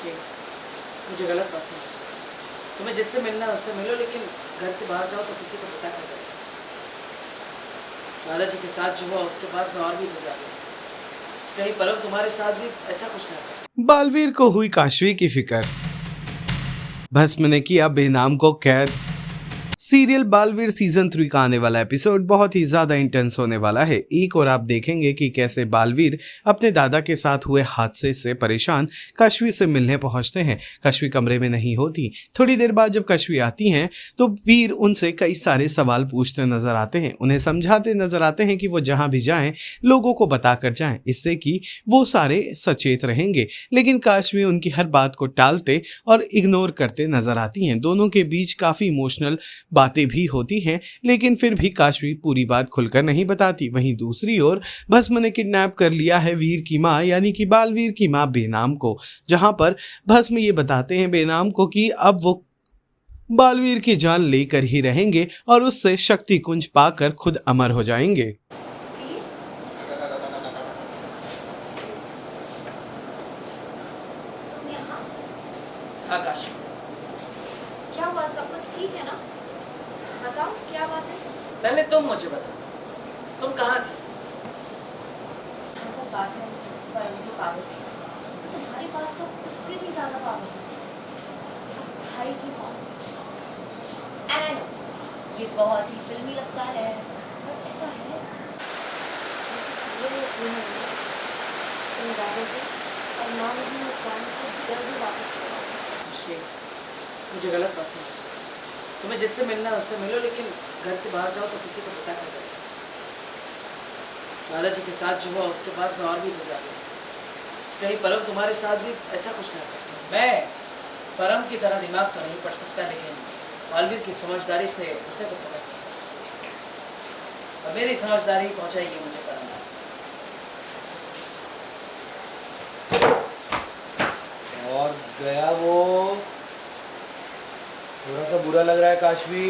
कि मुझे गलत मत समझो। तुम्हें जिससे मिलना है उससे मिलो, लेकिन घर से बाहर जाओ तो किसी को पता ना चले। दादाजी के साथ जो हुआ उसके बाद मैं और भी घबरा गई। कहीं परम तुम्हारे साथ भी ऐसा कुछ ना करे। बालवीर को हुई काशवी की फिक्र, भस्म ने किया बेनाम को कैद। सीरियल बालवीर सीजन 3 का आने वाला एपिसोड बहुत ही ज्यादा इंटेंस होने वाला है। एक और आप देखेंगे कि कैसे बालवीर अपने दादा के साथ हुए हादसे से परेशान कश्वी से मिलने पहुंचते हैं। कश्वी कमरे में नहीं होती। थोड़ी देर बाद जब कश्वी आती हैं तो वीर उनसे कई सारे सवाल पूछते नजर आते हैं, उन्हें समझाते नजर आते हैं कि वो जहां भी जाएं लोगों को बताकर जाएं, इससे कि वो सारे सचेत रहेंगे। लेकिन कश्वी उनकी हर बात को टालते और इग्नोर करते नजर आती हैं। दोनों के बीच काफी इमोशनल बातें भी होती हैं, लेकिन फिर भी काशवी पूरी बात खुलकर नहीं बताती। वहीं दूसरी ओर भस्म ने किडनैप कर लिया है वीर की मां यानी कि बालवीर की मां बेनाम को, जहां पर भस्म ये बताते हैं बेनाम को कि अब वो बालवीर की जान लेकर ही रहेंगे और उससे शक्ति कुंज पाकर खुद अमर हो जाएंगे। तुम यहाँ? हाँ काशी, क्या हुआ? सब कुछ ठीक है ना? बताओ क्या बात है? पहले तुम मुझे बताओ, तुम कहाँ थी? हमको बात है उनके पागल से। तो तुम्हारे पास तो उससे भी ज्यादा पावर है, अच्छाई की पावर। एंड आई नो ये बहुत ही फिल्मी लगता है, बट ऐसा है। मुझे पूरे यकीन है तुम दादाजी और माँ मेरी मुस्कान को जल्दी वापस करोगे। काशी, मुझे गलत मत समझो। तुम्हें जिससे मिलना है उससे मिलो, लेकिन घर से बाहर जाओ तो किसी को पता ना चले। दादाजी के साथ जो हुआ उसके बाद मैं और भी घबरा गई। कहीं परम तुम्हारे साथ भी ऐसा कुछ ना करे। मैं परम की तरह दिमाग तो नहीं पढ़ सकता, लेकिन बालवीर की समझदारी से उसे तो पकड़ सकता। और मेरी समझदारी पहुंचाएगी मुझे परम। और गया वो। थोड़ा सा बुरा लग रहा है काशवी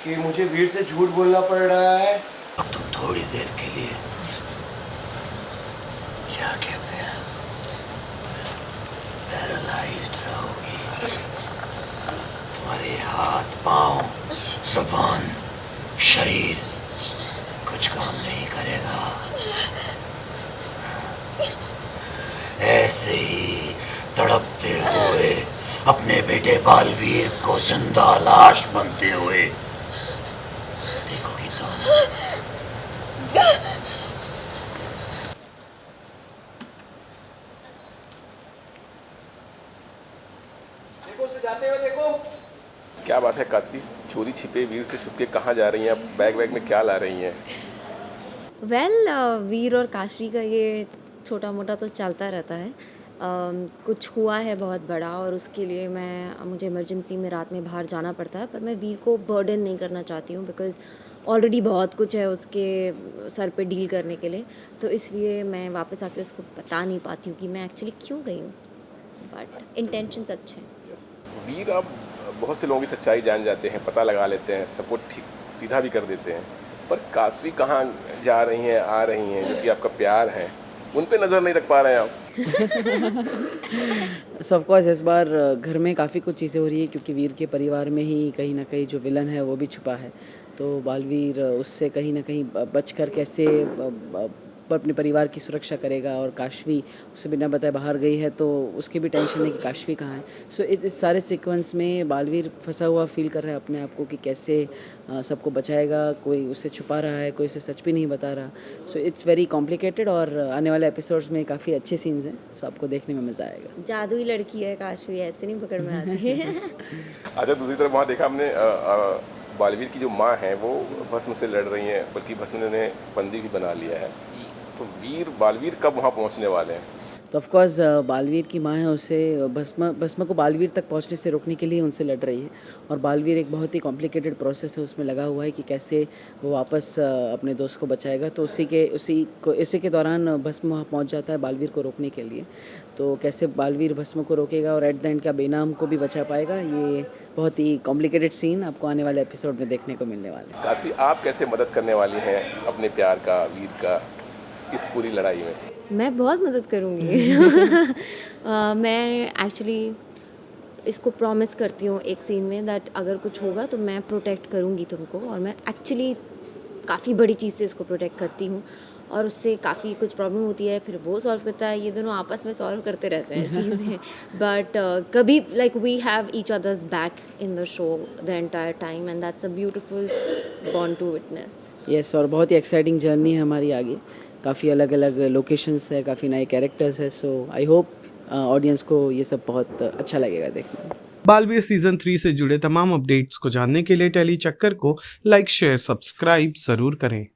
कि मुझे वीर से झूठ बोलना पड़ रहा है। अब तुम थोड़ी देर के लिए क्या कहते हैं पैरालाइज्ड रहोगी। तुम्हारे हाथ पांव जुबान शरीर कुछ काम नहीं करेगा। ऐसे ही तड़पते हुए अपने बेटे बालवीर को जिंदा लाश बनते हुए देखोगी तुम। देखो उसे जाते हुए देखो। क्या बात है काशवी, चोरी छिपे वीर से छुप के कहाँ जा रही हैं? बैग वैग में क्या ला रही हैं? वेल वीर और काशवी का ये छोटा मोटा तो चलता रहता है। कुछ हुआ है बहुत बड़ा और उसके लिए मुझे इमरजेंसी में रात में बाहर जाना पड़ता है, पर मैं वीर को बर्डन नहीं करना चाहती हूँ बिकॉज़ ऑलरेडी बहुत कुछ है उसके सर पे डील करने के लिए। तो इसलिए मैं वापस आके उसको बता नहीं पाती हूँ कि मैं एक्चुअली क्यों गई हूँ, बट इंटेंशंस अच्छे हैं। वीर अब बहुत से लोगों की सच्चाई जान जाते हैं, पता लगा लेते हैं, सबको ठीक सीधा भी कर देते हैं। पर काशवी कहाँ जा रही हैं, आ रही हैं, जो कि आपका प्यार है, उन पे नज़र नहीं रख पा रहे हैं आप। सो ऑफ कोर्स इस बार घर में काफ़ी कुछ चीज़ें हो रही है क्योंकि वीर के परिवार में ही कहीं ना कहीं जो विलन है वो भी छुपा है। तो बालवीर उससे कहीं ना कहीं बचकर कैसे अपने परिवार की सुरक्षा करेगा, और काशवी उसे बिना बताए बाहर गई है तो उसकी भी टेंशन है कि काशवी कहाँ है। सो इस सारे सीक्वेंस में बालवीर फंसा हुआ फील कर रहा है अपने आप को कि कैसे सबको बचाएगा। कोई उसे छुपा रहा है, कोई उसे सच भी नहीं बता रहा। सो इट्स वेरी कॉम्प्लिकेटेड और आने वाले एपिसोड्स में काफ़ी अच्छे सीन्स हैं, सो आपको देखने में मज़ा आएगा। जादुई लड़की है काशवी, ऐसे नहीं पकड़ में आती है। अच्छा, दूसरी तरफ वहाँ देखा हमने बालवीर की जो माँ हैं वो भस्म से लड़ रही हैं, बल्कि भस्म ने उन्हें बंदी भी बना लिया है। तो बालवीर कब वहाँ पहुँचने वाले हैं? तो ऑफ कोर्स बालवीर की माँ है, उसे भस्म को बालवीर तक पहुंचने से रोकने के लिए उनसे लड़ रही है। और बालवीर एक बहुत ही कॉम्प्लिकेटेड प्रोसेस है, उसमें लगा हुआ है कि कैसे वो वापस अपने दोस्त को बचाएगा। तो उसी के दौरान भस्म वहाँ पहुंच जाता है बालवीर को रोकने के लिए। तो कैसे बालवीर भस्म को रोकेगा और एट द एंड क्या बेनाम को भी बचा पाएगा, ये बहुत ही कॉम्प्लिकेटेड सीन आपको आने वाले एपिसोड में देखने को मिलने वाले हैं। काशवी, आप कैसे मदद करने वाली हैं अपने प्यार का, वीर का, इस पूरी लड़ाई में? मैं बहुत मदद करूँगी। मैं एक्चुअली इसको प्रॉमिस करती हूँ एक सीन में दैट अगर कुछ होगा तो मैं प्रोटेक्ट करूँगी तुमको, और मैं एक्चुअली काफ़ी बड़ी चीज़ से इसको प्रोटेक्ट करती हूँ, और उससे काफ़ी कुछ प्रॉब्लम होती है, फिर वो सॉल्व करता है, ये दोनों आपस में सॉल्व करते रहते हैं चीज़ें। बट कभी like we have each others back in the show the entire time, and that's a beautiful bond to witness. Yes, और बहुत ही एक्साइटिंग जर्नी है हमारी आगे। काफ़ी अलग अलग लोकेशंस है, काफ़ी नए कैरेक्टर्स है, सो आई होप ऑडियंस को ये सब बहुत अच्छा लगेगा देखने में। बालवीर सीजन 3 से जुड़े तमाम अपडेट्स को जानने के लिए टेली चक्कर को लाइक शेयर सब्सक्राइब जरूर करें।